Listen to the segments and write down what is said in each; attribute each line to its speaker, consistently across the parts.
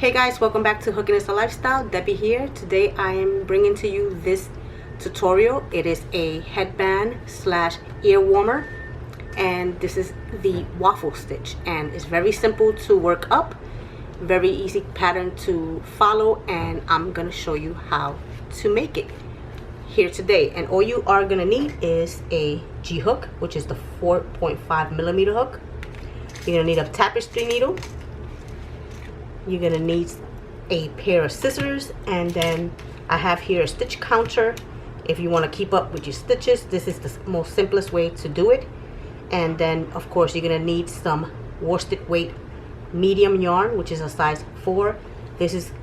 Speaker 1: Hey guys, welcome back to Hooking is a Lifestyle. Debbie here. Today I am bringing to you this tutorial. It is a headband slash ear warmer, and this is the waffle stitch, and it's very simple to work up, very easy pattern to follow, and I'm gonna show you how to make it here today. And all you are gonna need is a G hook, which is the 4.5 millimeter hook. You're gonna need a tapestry needle. You're gonna need a pair of scissors, and then I have here a stitch counter if you want to keep up with your stitches. This is the most simplest way to do it. And then of course you're gonna need some worsted weight medium yarn, which is a size 4. This is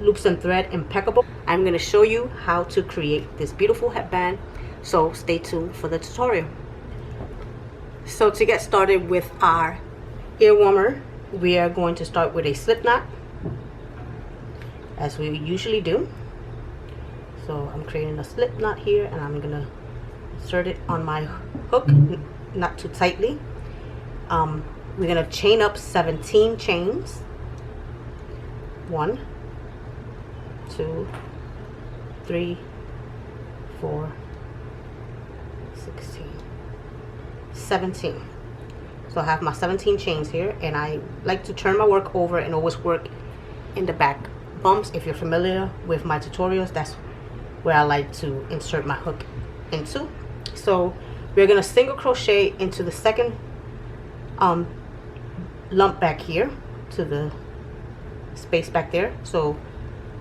Speaker 1: loops and thread impeccable. I'm gonna show you how to create this beautiful headband, so stay tuned for the tutorial. So to get started with our ear warmer, we are going to start with a slip knot, as we usually do. So I'm creating a slip knot here, and I'm gonna insert it on my hook, not too tightly. We're gonna chain up 17 chains. 1, 2, 3, 4, 16, 17. So I have my 17 chains here, and I like to turn my work over and always work in the back bumps. If you're familiar with my tutorials, that's where I like to insert my hook into. So we're gonna single crochet into the second lump back here to the space back there. So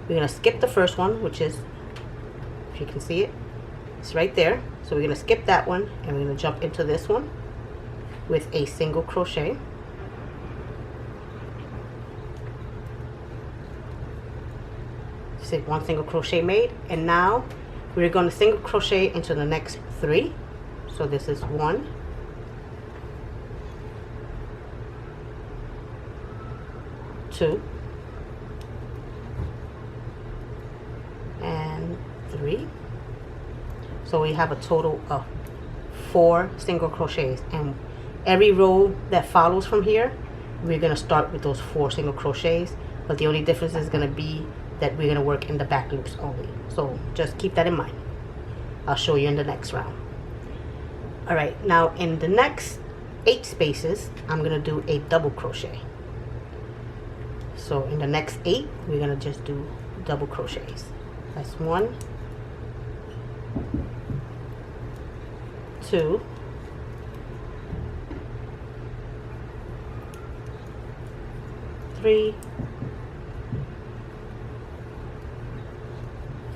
Speaker 1: we're gonna skip the first one, which is, if you can see it, it's right there. So we're gonna skip that one, and we're gonna jump into this one with a single crochet. See, 1 single crochet made, and now we're going to single crochet into the next 3. So this is 1, 2, and 3. So we have a total of 4 single crochets, and every row that follows from here, we're going to start with those 4 single crochets, but the only difference is going to be that we're going to work in the back loops only. So just keep that in mind. I'll show you in the next round. Alright, now in the next 8 spaces, I'm going to do a double crochet. So in the next 8, we're going to just do double crochets. That's 1, 2, 3,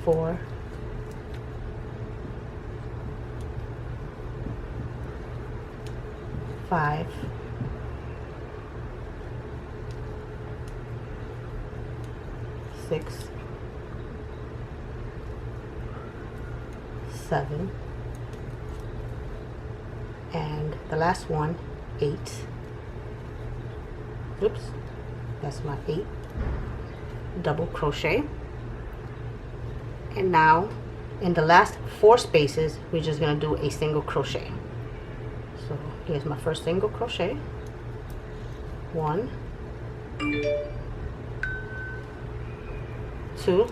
Speaker 1: 4, 5, 6, 7, and the last one, 8. Oops. That's my 8 double crochet. And now in the last 4 spaces, we're just going to do a single crochet. So here's my first single crochet. 1, 2,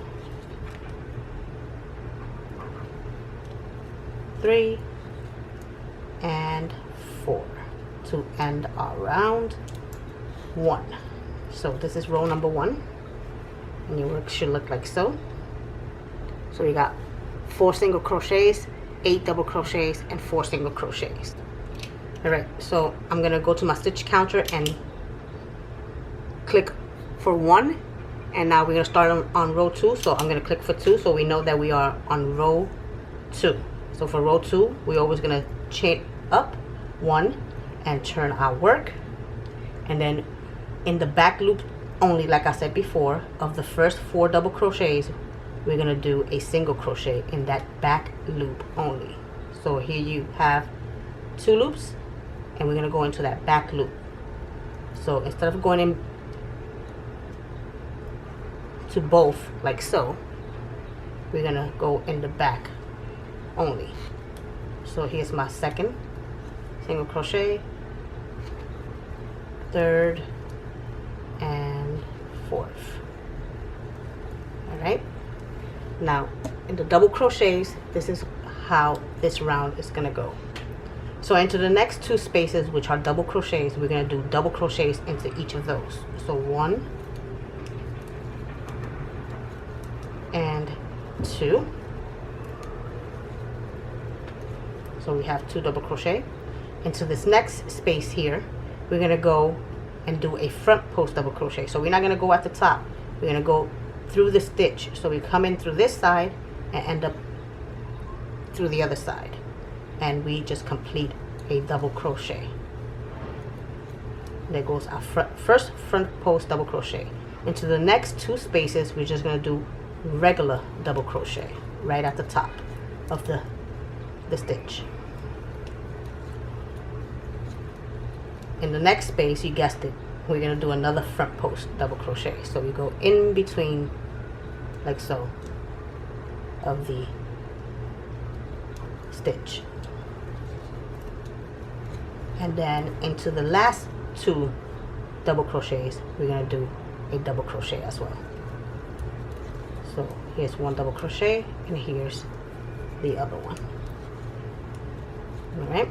Speaker 1: 3, and 4 to end our round 1. So this is row number 1, and your work should look like so. So you got 4 single crochets, 8 double crochets, and 4 single crochets. Alright, so I'm gonna go to my stitch counter and click for 1, and now we're gonna start on row 2. So I'm gonna click for 2, so we know that we are on row 2. So for row 2, we're always gonna chain up 1 and turn our work, and then in the back loop only, like I said before, of the first 4 double crochets, we're gonna do a single crochet in that back loop only. So here you have 2 loops, and we're gonna go into that back loop. So instead of going in to both like so, we're gonna go in the back only. So here's my second single crochet, third, and fourth. All right, now in the double crochets, this is how this round is gonna go. So into the next 2 spaces, which are double crochets, we're gonna do double crochets into each of those. So 1 and 2. So we have 2 double crochet. Into this next space here, we're gonna go and do a front post double crochet. So we're not gonna go at the top, we're gonna go through the stitch. So we come in through this side and end up through the other side, and we just complete a double crochet. There goes our first front post double crochet. Into the next 2 spaces, we're just going to do regular double crochet right at the top of the stitch. In the next space, you guessed it, we're going to do another front post double crochet. So we go in between, like so, of the stitch, and then into the last 2 double crochets, we're going to do a double crochet as well. So here's 1 double crochet, and here's the other one. All right,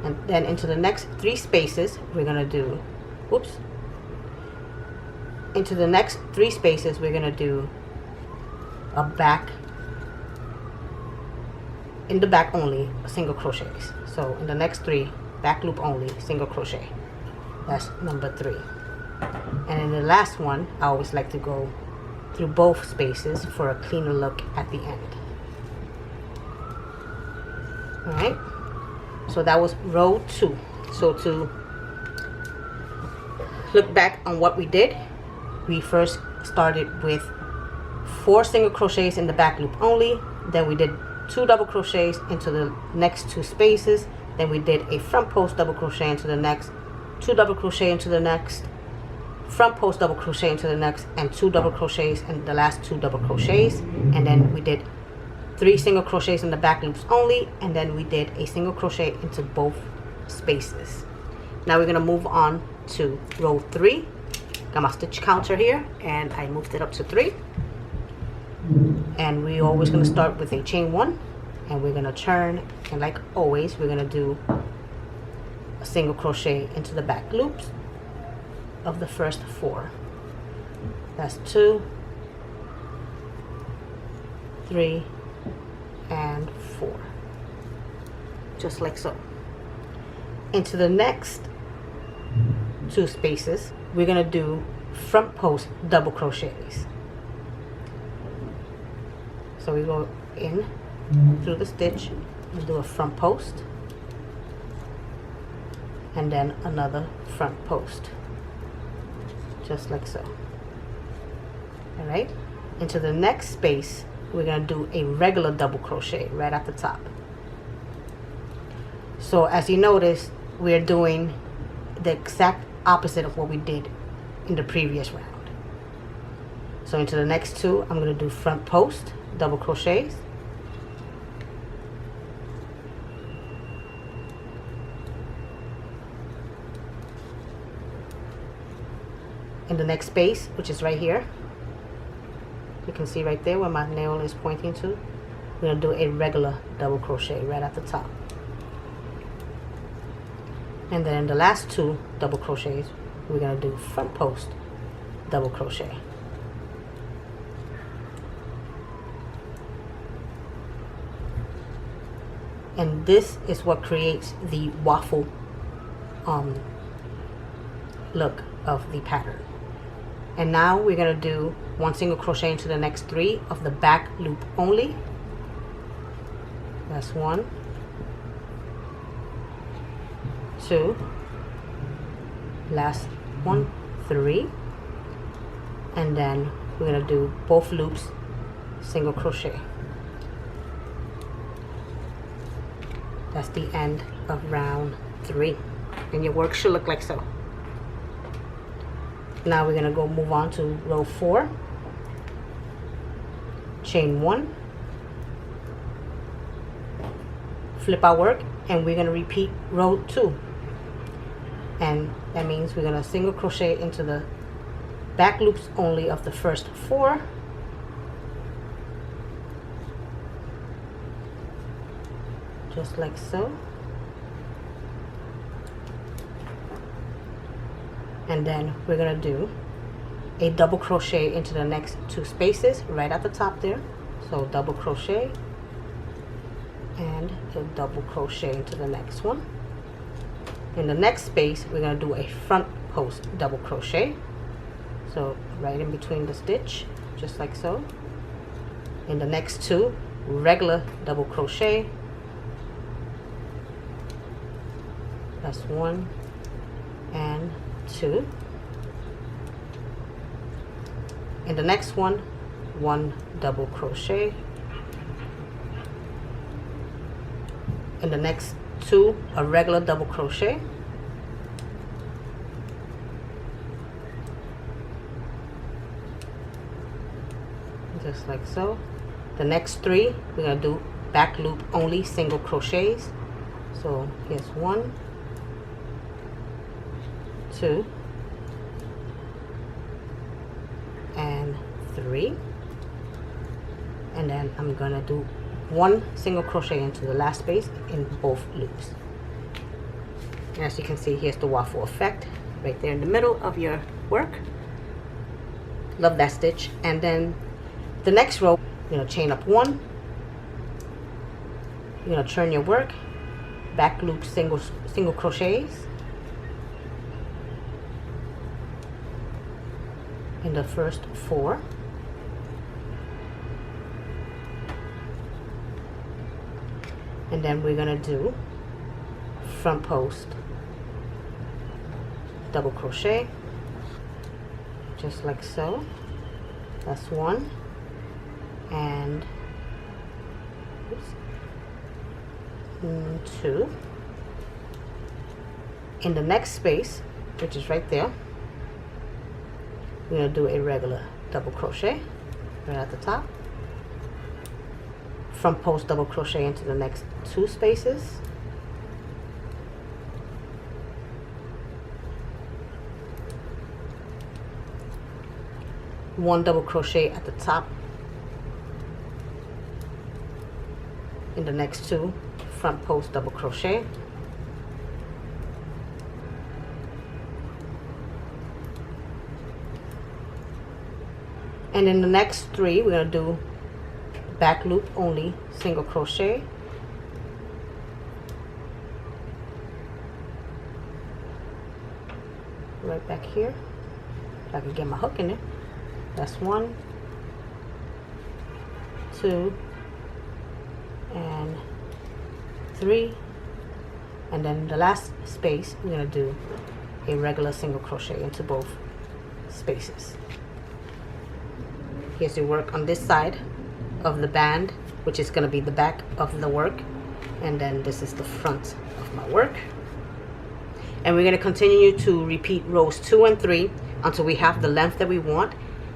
Speaker 1: and then into the next 3 spaces, we're going to do, into the next 3 spaces, we're going to do a back, in the back only, single crochets. So in the next 3, back loop only, single crochet. That's number 3. And in the last one, I always like to go through both spaces for a cleaner look at the end. All right, so that was row 2. So to look back on what we did, we first started with 4 single crochets in the back loop only, then we did 2 double crochets into the next 2 spaces, then we did a front post double crochet into the next, 2 double crochet into the next, front post double crochet into the next, and 2 double crochets in the last 2 double crochets, and then we did 3 single crochets in the back loops only, and then we did a single crochet into both spaces. Now we're going to move on to row 3. Got my stitch counter here, and I moved it up to 3. And we're always going to start with a chain 1, and we're going to turn, and like always, we're going to do a single crochet into the back loops of the first 4. That's 2, 3, and 4, just like so. Into the next 2 spaces, we're going to do front post double crochets. So we go in through the stitch and do a front post, and then another front post, just like so. All right, into the next space, we're going to do a regular double crochet right at the top. So as you notice, we're doing the exact opposite of what we did in the previous round. So into the next 2, I'm going to do front post double crochets, in the next space, which is right here. You can see right there where my nail is pointing to. We're going to do a regular double crochet right at the top. And then in the last 2 double crochets, we're going to do front post double crochet. And this is what creates the waffle look of the pattern. And now we're going to do 1 single crochet into the next 3 of the back loop only. That's 1, 2, last 1, 3, and then we're going to do both loops single crochet. That's the end of round 3, and your work should look like so. Now we're going to go move on to row 4, chain 1, flip our work, and we're going to repeat row 2, and that means we're going to single crochet into the back loops only of the first 4. Just like so. And then we're gonna do a double crochet into the next 2 spaces right at the top there. So double crochet and a double crochet into the next one. In the next space, we're going to do a front post double crochet. So right in between the stitch, just like so. In the next 2, regular double crochet. That's 1 and 2. In the next one, 1 double crochet. In the next 2, a regular double crochet. Just like so. The next 3, we're going to do back loop only single crochets. So here's 1, 2, and 3. And then I'm going to do 1 single crochet into the last space in both loops. And as you can see, here's the waffle effect right there in the middle of your work. Love that stitch. And then the next row, you're going to chain up 1. You're going to turn your work, back loop single crochets in the first 4. And then we're going to do front post double crochet, just like so. That's 1 and 2. In the next space, which is right there, we're going to do a regular double crochet right at the top. Front post double crochet into the next 2 spaces. One double crochet at the top in the next 2, front post double crochet. And in the next 3, we're going to do back loop only single crochet. Right back here. If I can get my hook in it. That's 1, 2, and 3. And then the last space, we're going to do a regular single crochet into both spaces. Here's your work on this side of the band, which is going to be the back of the work, and then this is the front of my work. And we're going to continue to repeat rows 2 and 3 until we have the length that we want.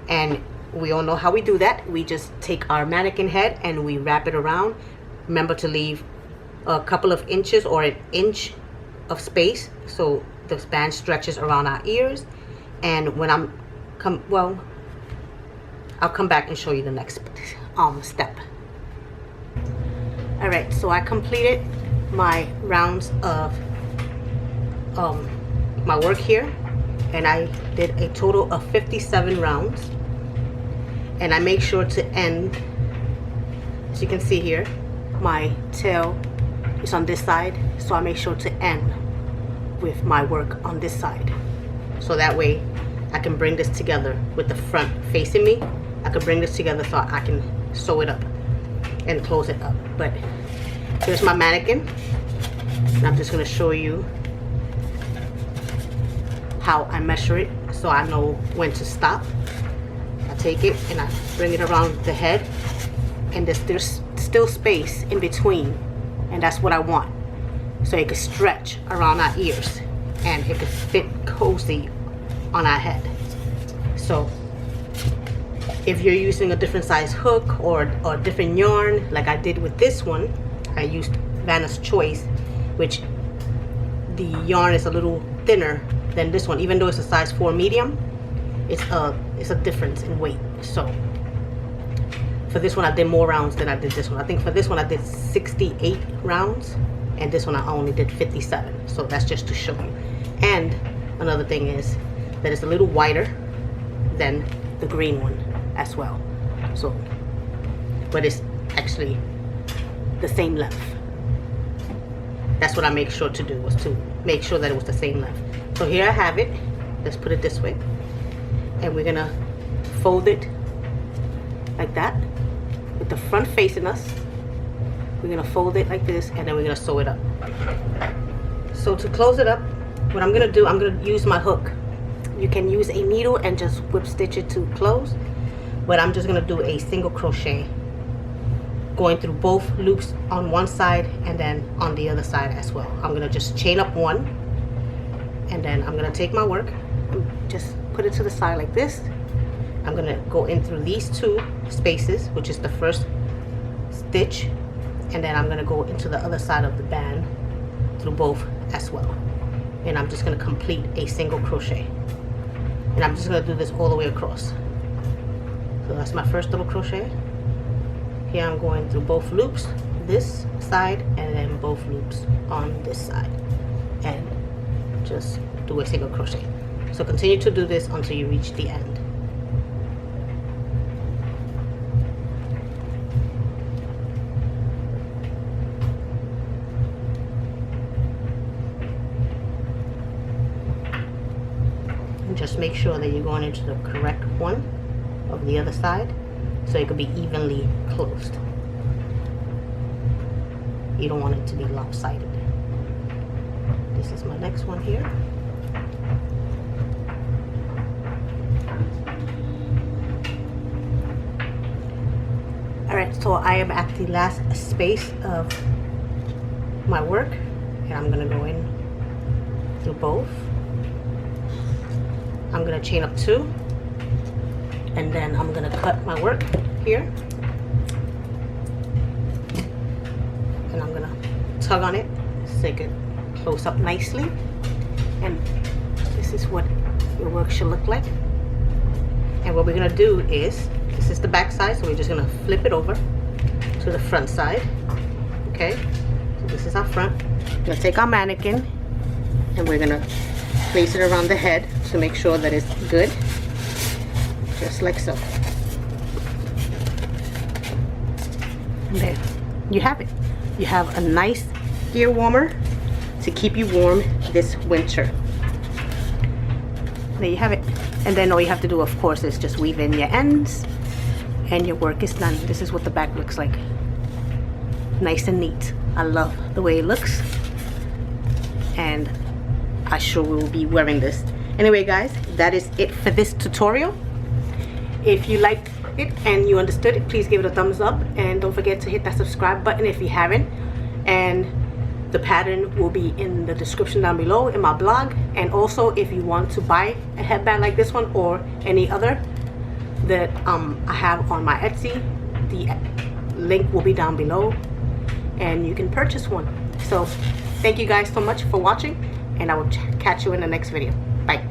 Speaker 1: And we all know how we do that. We just take our mannequin head and we wrap it around. Remember to leave a couple of inches or an inch of space so the band stretches around our ears. And when I'll come back and show you the next step. Alright, so I completed my rounds of my work here, and I did a total of 57 rounds. And I make sure to end, as you can see here, my tail is on this side, so I make sure to end with my work on this side. So that way I can bring this together with the front facing me. I can bring this together so I can sew it up and close it up. But here's my mannequin, and I'm just going to show you how I measure it so I know when to stop. I take it and I bring it around the head, and there's still space in between, and that's what I want, so it can stretch around our ears and it can fit cozy on our head. So if you're using a different size hook or different yarn, like I did with this one, I used Vanna's Choice, which the yarn is a little thinner than this one, even though it's a size 4 medium. it's a difference in weight. So for this one I did more rounds than I did this one. I think for this one I did 68 rounds, and this one I only did 57. So that's just to show you. And another thing is that it's a little wider than the green one as well. So, but it's actually the same length. That's what I make sure to do, was to make sure that it was the same length. So here I have it. Let's put it this way. And we're gonna fold it like that, with the front facing us. We're gonna fold it like this, and then we're gonna sew it up. So to close it up, what I'm gonna do, I'm gonna use my hook. You can use a needle and just whip stitch it to close, but I'm just gonna do a single crochet going through both loops on one side and then on the other side as well. I'm gonna just chain up one, and then I'm gonna take my work and just put it to the side like this. I'm gonna go in through these two spaces, which is the first stitch, and then I'm gonna go into the other side of the band through both as well. And I'm just gonna complete a single crochet. And I'm just gonna do this all the way across. So that's my first double crochet. Here I'm going through both loops, this side, and then both loops on this side. And just do a single crochet. So continue to do this until you reach the end. And just make sure that you're going into the correct one of the other side, so it could be evenly closed. You don't want it to be lopsided. This is my next one here. Alright, so I am at the last space of my work, and I'm gonna go in through both. I'm gonna chain up two, and then I'm gonna cut my work here, and I'm gonna tug on it so it can close up nicely. And this is what your work should look like. And what we're gonna do is, this is the back side, so we're just gonna flip it over to the front side. Okay, so this is our front. We're gonna take our mannequin and we're gonna place it around the head to make sure that it's good, just like so. And there you have it. You have a nice ear warmer to keep you warm this winter. There you have it. And then all you have to do, of course, is just weave in your ends and your work is done. This is what the back looks like. Nice and neat. I love the way it looks, and I sure will be wearing this. Anyway guys, that is it for this tutorial. If you liked it and you understood it, please give it a thumbs up, and don't forget to hit that subscribe button if you haven't. And the pattern will be in the description down below in my blog. And also, if you want to buy a headband like this one or any other that I have on my Etsy, the link will be down below and you can purchase one. So thank you guys so much for watching, and I will catch you in the next video. Bye.